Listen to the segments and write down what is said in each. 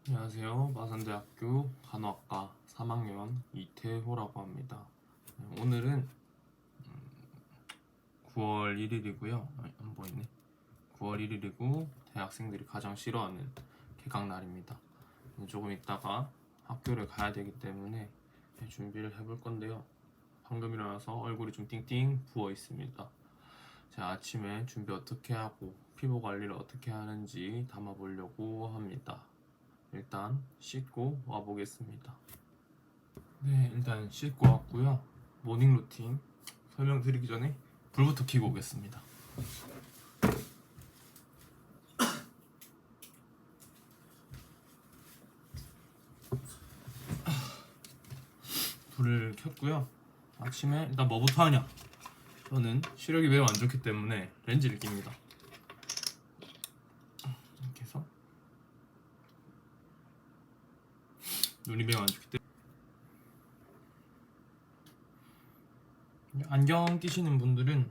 안녕하세요. 마산대학교 간호학과 3학년 이태호라고 합니다. 오늘은 9월 1일이고요. 안 보이네. 9월 1일이고 대학생들이 가장 싫어하는 개강날입니다. 조금 있다가 학교를 가야 되기 때문에 준비를 해볼 건데요. 방금 일어나서 얼굴이 좀 띵띵 부어 있습니다. 제가 아침에 준비 어떻게 하고 피부 관리를 어떻게 하는지 담아보려고 합니다. 일단 씻고 와보겠습니다. 네, 일단 씻고 왔고요. 모닝 루틴 설명드리기 전에 불부터 켜고 오겠습니다. 불을 켰고요. 아침에 일단 뭐부터 하냐? 저는 시력이 매우 안 좋기 때문에 렌즈를 낍니다. 이렇게 해서 눈이 매우 안 좋기 때문에 안경 끼시는 분들은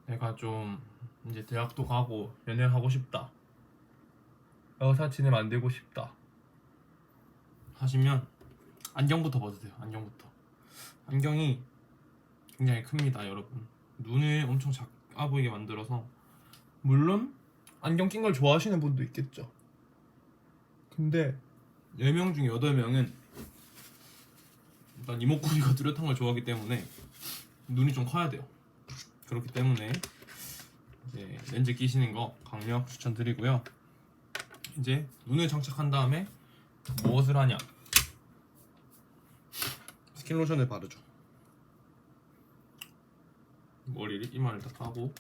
내가 좀 이제 대학도 가고 연애를 하고 싶다, 여사친을 만들고 싶다 하시면 안경부터 벗으세요. 안경이 굉장히 큽니다, 여러분. 눈을 엄청 작아 보이게 만들어서, 물론 안경 낀 걸 좋아하시는 분도 있겠죠. 근데 10명 중에 8명은 일단 이목구비가 뚜렷한 걸 좋아하기 때문에 눈이 좀 커야 돼요. 그렇기 때문에 이제 렌즈 끼시는 거 강력 추천드리고요. 이제 눈을 장착한 다음에 무엇을 하냐? 스킨 로션을 바르죠. 머리를 이마를 딱 하고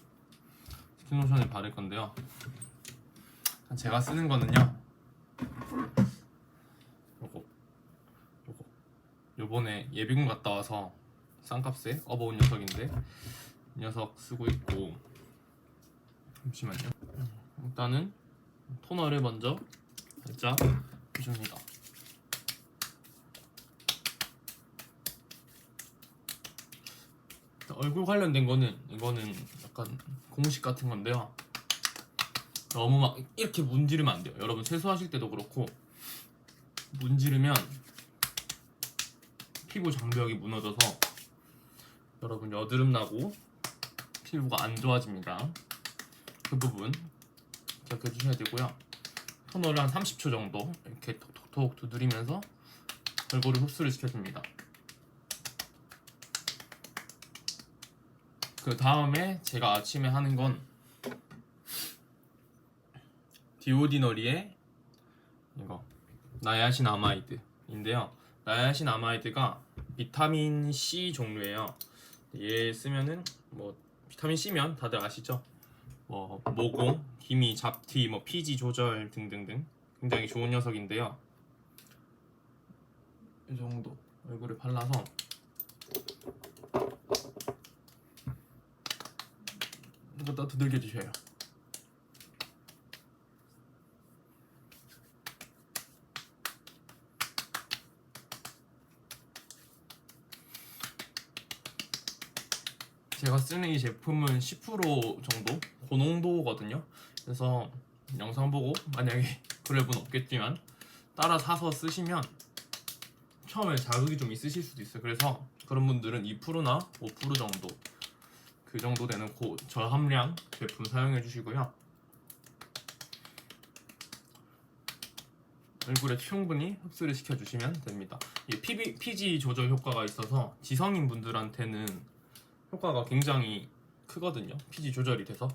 스킨 로션을 바를 건데요. 제가 쓰는 거는요, 요번에 예비군 갔다 와서 싼값에 업어온 녀석인데, 이 녀석 쓰고 있고, 잠시만요. 일단은 토너를 먼저 살짝 해줍니다. 얼굴 관련된 거는, 이거는 약간 공식 같은 건데요, 너무 막 이렇게 문지르면 안 돼요. 여러분 세수하실 때도 그렇고, 문지르면 피부 장벽이 무너져서 여러분 여드름 나고 피부가 안 좋아집니다. 그 부분 기억해 주셔야 되고요. 토너를 한 30초 정도 이렇게 톡톡톡 두드리면서 얼굴을 흡수를 시켜줍니다. 그 다음에 제가 아침에 하는 건 디오디너리의 이거 나야신아마이드인데요. 나야신아마이드가 비타민 C 종류예요. 얘 쓰면은 뭐 비타민 C면 다들 아시죠? 뭐 모공, 기미, 잡티, 뭐 피지 조절 등등등 굉장히 좋은 녀석인데요. 이 정도 얼굴에 발라서 이거 두들겨 주셔요. 제가 쓰는 이 제품은 10% 정도 고농도거든요. 그래서 영상 보고 만약에 그럴 분 없겠지만 따라 사서 쓰시면 처음에 자극이 좀 있으실 수도 있어요. 그래서 그런 분들은 2%나 5% 정도, 그 정도 되는 저함량 제품 사용해 주시고요. 얼굴에 충분히 흡수를 시켜주시면 됩니다. 이 피지 조절 효과가 있어서 지성인 분들한테는 효과가 굉장히 크거든요. 피지 조절이 돼서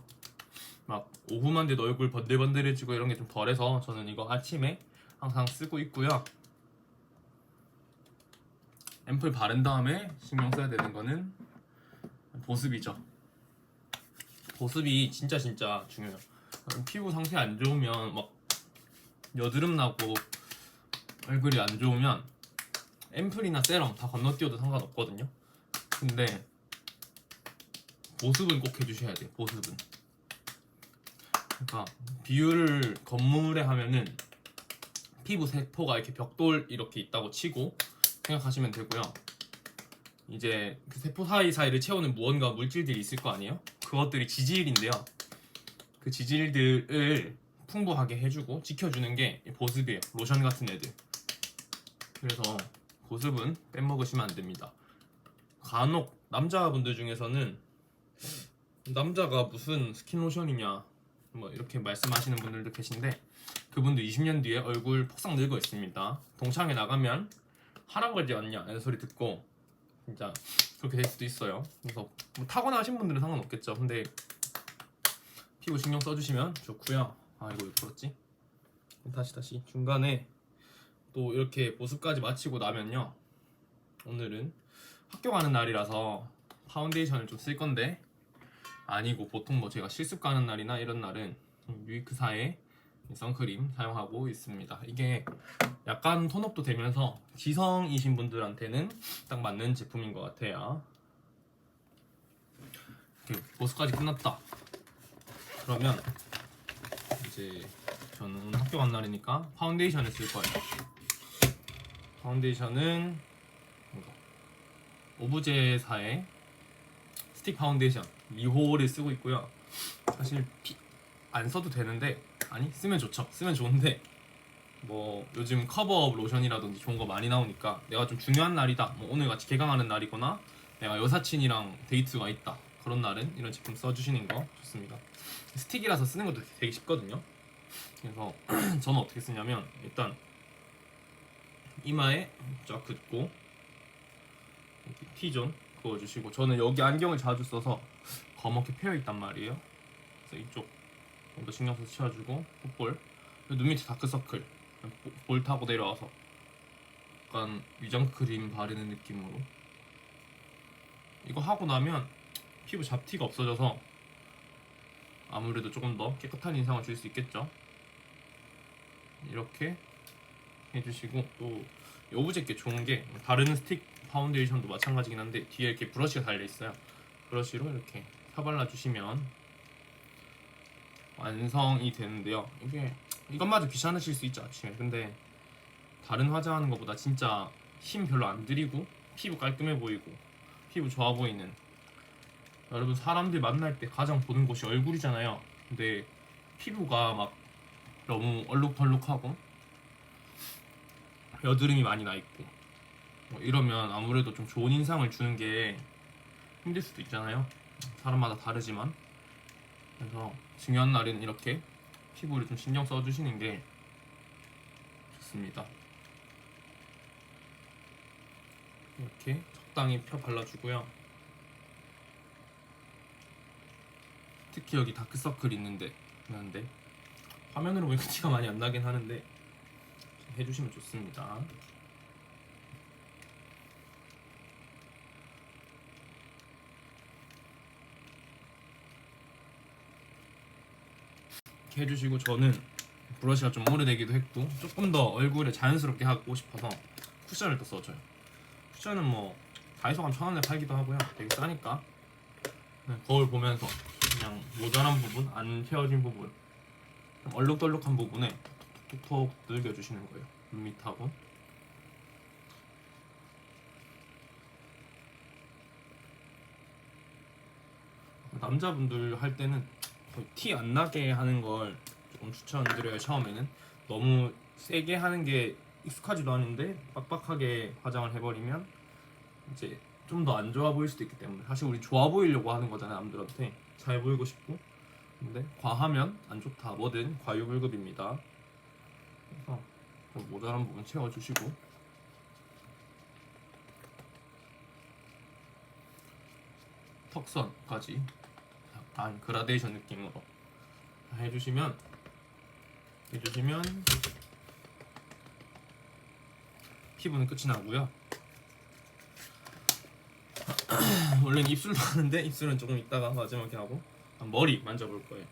막 오후만 돼도 얼굴 번들번들해지고 이런 게 좀 덜해서 저는 이거 아침에 항상 쓰고 있고요. 앰플 바른 다음에 신경 써야 되는 거는 보습이죠. 보습이 진짜 중요해요. 피부 상태 안 좋으면 막 여드름 나고 얼굴이 안 좋으면 앰플이나 세럼 다 건너뛰어도 상관없거든요. 근데 보습은 꼭 해주셔야 돼요. 보습은. 그러니까 비율을 건물에 하면은 피부 세포가 이렇게 벽돌 이렇게 있다고 치고 생각하시면 되고요. 이제 그 세포 사이사이를 채우는 무언가 물질들이 있을 거 아니에요? 그것들이 지질인데요. 그 지질들을 풍부하게 해주고 지켜주는 게 보습이에요. 로션 같은 애들. 그래서 보습은 빼먹으시면 안 됩니다. 간혹 남자분들 중에서는 남자가 무슨 스킨로션이냐 뭐 이렇게 말씀하시는 분들도 계신데, 그분도 20년 뒤에 얼굴 폭삭 늙어 있습니다. 동창회 나가면 할아버지 왔냐 이런 소리 듣고 진짜 그렇게 될 수도 있어요. 그래서 뭐 타고나신 분들은 상관없겠죠. 근데 피부 신경 써주시면 좋고요. 아 이거 왜 그렇지? 다시 중간에 또 이렇게 보습까지 마치고 나면요, 오늘은 학교 가는 날이라서 파운데이션을 좀 쓸 건데, 아니고 보통 뭐 제가 실습 가는 날이나 이런 날은 유이크사의 선크림 사용하고 있습니다. 이게 약간 톤업도 되면서 지성이신 분들한테는 딱 맞는 제품인 것 같아요. 이렇게 보습까지 끝났다. 그러면 이제 저는 학교 간 날이니까 파운데이션을 쓸 거예요. 파운데이션은 오브제사의 스틱 파운데이션 리호를 쓰고 있고요. 사실 안 써도 되는데, 아니 쓰면 좋죠. 쓰면 좋은데 뭐 요즘 커버업 로션이라든지 좋은 거 많이 나오니까 내가 좀 중요한 날이다, 뭐 오늘 같이 개강하는 날이거나 내가 여사친이랑 데이트가 있다, 그런 날은 이런 제품 써주시는 거 좋습니다. 스틱이라서 쓰는 것도 되게 쉽거든요. 그래서 저는 어떻게 쓰냐면, 일단 이마에 쫙 긋고 T존 그어주시고, 저는 여기 안경을 자주 써서 검게 펴있단 말이에요. 그래서 이쪽 좀 더 신경 써서 채워주고, 콧볼, 눈 밑에 다크서클 볼 타고 내려와서 약간 위장크림 바르는 느낌으로, 이거 하고 나면 피부 잡티가 없어져서 아무래도 조금 더 깨끗한 인상을 줄 수 있겠죠. 이렇게 해주시고, 또 오브제께 좋은 게 다른 스틱 파운데이션도 마찬가지긴 한데 뒤에 이렇게 브러쉬가 달려있어요. 브러쉬로 이렇게 펴발라주시면 완성이 되는데요. 이것마저 귀찮으실 수 있죠, 아침에. 근데 다른 화장하는 것보다 진짜 힘 별로 안 들이고 피부 깔끔해 보이고 피부 좋아 보이는, 여러분 사람들 만날 때 가장 보는 곳이 얼굴이잖아요. 근데 피부가 막 너무 얼룩덜룩하고 여드름이 많이 나 있고 뭐 이러면 아무래도 좀 좋은 인상을 주는 게 힘들 수도 있잖아요. 사람마다 다르지만. 그래서 중요한 날에는 이렇게 피부를 좀 신경 써주시는 게 좋습니다. 이렇게 적당히 펴 발라주고요. 특히 여기 다크서클 있는데 화면으로 보니까 티가 많이 안 나긴 하는데 해주시면 좋습니다. 이렇게 해주시고, 저는 브러쉬가 좀 오래되기도 했고 조금 더 얼굴에 자연스럽게 하고 싶어서 쿠션을 또 써줘요. 쿠션은 뭐 다이소 가면 1,000원에 팔기도 하고요. 되게 싸니까 거울 보면서 그냥 모자란 부분, 안 채워진 부분, 좀 얼룩덜룩한 부분에 톡톡 늘겨주시는 거예요. 눈 밑하고. 남자분들 할 때는 티 안 나게 하는 걸 조금 추천드려요. 처음에는 너무 세게 하는 게 익숙하지도 않은데 빡빡하게 화장을 해버리면 이제 좀 더 안 좋아 보일 수도 있기 때문에, 사실 우리 좋아 보이려고 하는 거잖아요. 남들한테 잘 보이고 싶고. 근데 과하면 안 좋다. 뭐든 과유불급입니다. 그래서 좀 모자란 부분 채워주시고, 턱선까지 약간 그라데이션 느낌으로 해주시면 피부는 끝이 나고요. 원래는 입술도 하는데 입술은 조금 이따가 마지막에 하고, 머리 만져볼 거예요.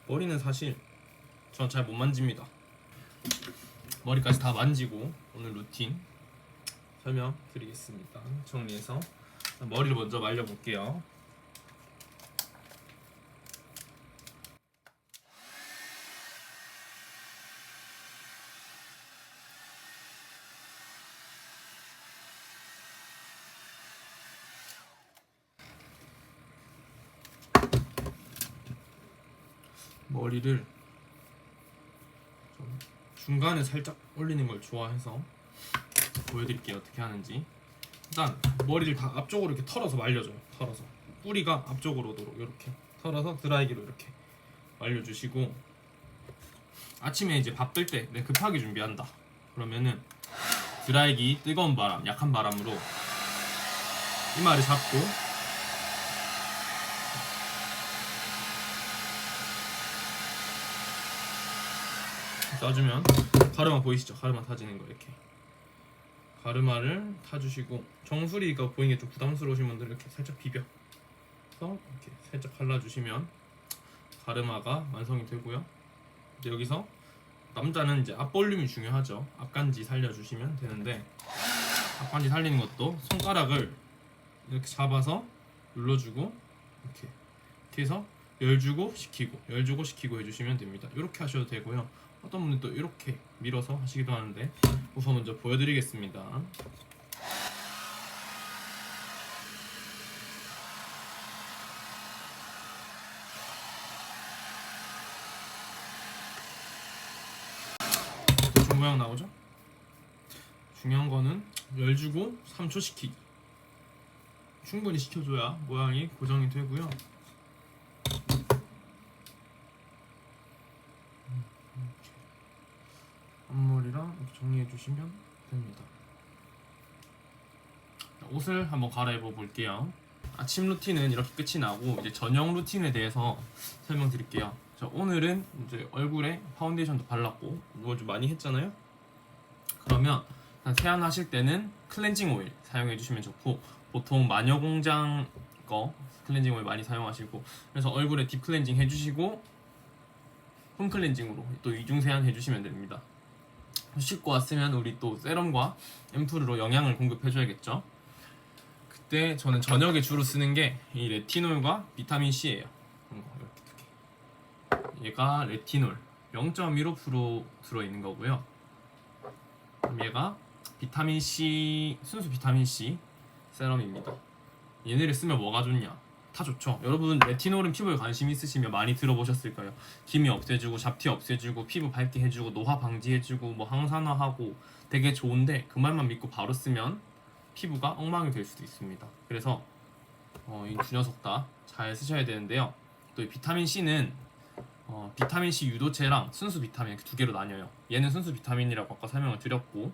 머리는 사실 전 잘 못 만집니다. 머리까지 다 만지고 오늘 루틴 설명드리겠습니다. 정리해서 머리를 먼저 말려볼게요. 머리를 좀 중간에 살짝 올리는 걸 좋아해서 보여드릴게요. 어떻게 하는지. 일단 머리를 다 앞쪽으로 이렇게 털어서 말려줘요. 털어서 뿌리가 앞쪽으로 오도록 이렇게 털어서 드라이기로 이렇게 말려주시고, 아침에 이제 밥 뜰 때 급하게 준비한다 그러면은 드라이기 뜨거운 바람, 약한 바람으로 이마를 잡고 쏴주면 가르마 보이시죠? 가르마 타지는 거. 이렇게 가르마를 타주시고, 정수리가 보이는 게 좀 부담스러우신 분들은 이렇게 살짝 비벼서 이렇게 살짝 발라주시면 가르마가 완성이 되고요. 이제 여기서 남자는 이제 앞 볼륨이 중요하죠. 앞간지 살려주시면 되는데, 앞간지 살리는 것도 손가락을 이렇게 잡아서 눌러주고 이렇게 해서 열주고 식히고 열주고 식히고 해주시면 됩니다. 이렇게 하셔도 되고요. 어떤 분은 또 이렇게 밀어서 하시기도 하는데, 우선 먼저 보여드리겠습니다. 대충 모양 나오죠? 중요한 거는 열주고 3초 식히기. 충분히 식혀줘야 모양이 고정이 되고요. 앞머리랑 이렇게 정리해 주시면 됩니다. 옷을 한번 갈아입어 볼게요. 아침 루틴은 이렇게 끝이 나고, 이제 저녁 루틴에 대해서 설명드릴게요. 오늘은 이제 얼굴에 파운데이션도 발랐고 이걸 좀 많이 했잖아요. 그러면 세안하실 때는 클렌징 오일 사용해 주시면 좋고, 보통 마녀공장 거 클렌징 오일 많이 사용하시고, 그래서 얼굴에 딥 클렌징 해주시고 홈 클렌징으로 또 이중 세안 해주시면 됩니다. 씻고 왔으면 우리 또 세럼과 앰플로 영양을 공급해줘야겠죠. 그때 저는 저녁에 주로 쓰는 게 이 레티놀과 비타민 C예요. 이렇게 두 개. 얘가 레티놀 0.15% 들어있는 거고요. 그럼 얘가 비타민 C, 순수 비타민 C 세럼입니다. 얘네를 쓰면 뭐가 좋냐? 다 좋죠. 여러분 레티놀은 피부에 관심 있으시면 많이 들어보셨을 거예요. 기미 없애주고 잡티 없애주고 피부 밝게 해주고 노화 방지해주고 뭐 항산화하고 되게 좋은데, 그 말만 믿고 바로 쓰면 피부가 엉망이 될 수도 있습니다. 그래서 이 두 녀석 다 잘 쓰셔야 되는데요. 또 이 비타민 C는 비타민 C 유도체랑 순수 비타민 두 개로 나뉘어요. 얘는 순수 비타민이라고 아까 설명을 드렸고,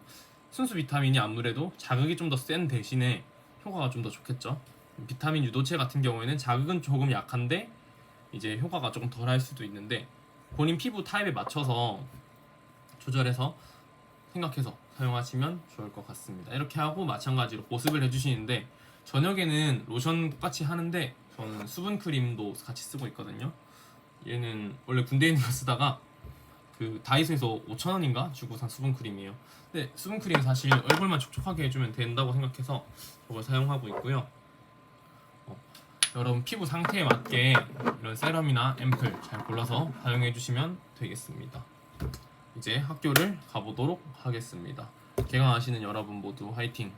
순수 비타민이 아무래도 자극이 좀 더 센 대신에 효과가 좀 더 좋겠죠. 비타민 유도체 같은 경우에는 자극은 조금 약한데 이제 효과가 조금 덜할 수도 있는데, 본인 피부 타입에 맞춰서 조절해서 생각해서 사용하시면 좋을 것 같습니다. 이렇게 하고 마찬가지로 보습을 해주시는데, 저녁에는 로션 똑같이 하는데 저는 수분 크림도 같이 쓰고 있거든요. 얘는 원래 군대에 있는 거 쓰다가 그 다이소에서 5,000원인가 주고 산 수분 크림이에요. 근데 수분 크림은 사실 얼굴만 촉촉하게 해주면 된다고 생각해서 저걸 사용하고 있고요. 여러분 피부 상태에 맞게 이런 세럼이나 앰플 잘 골라서 사용해 주시면 되겠습니다. 이제 학교를 가보도록 하겠습니다. 개강하시는 여러분 모두 화이팅!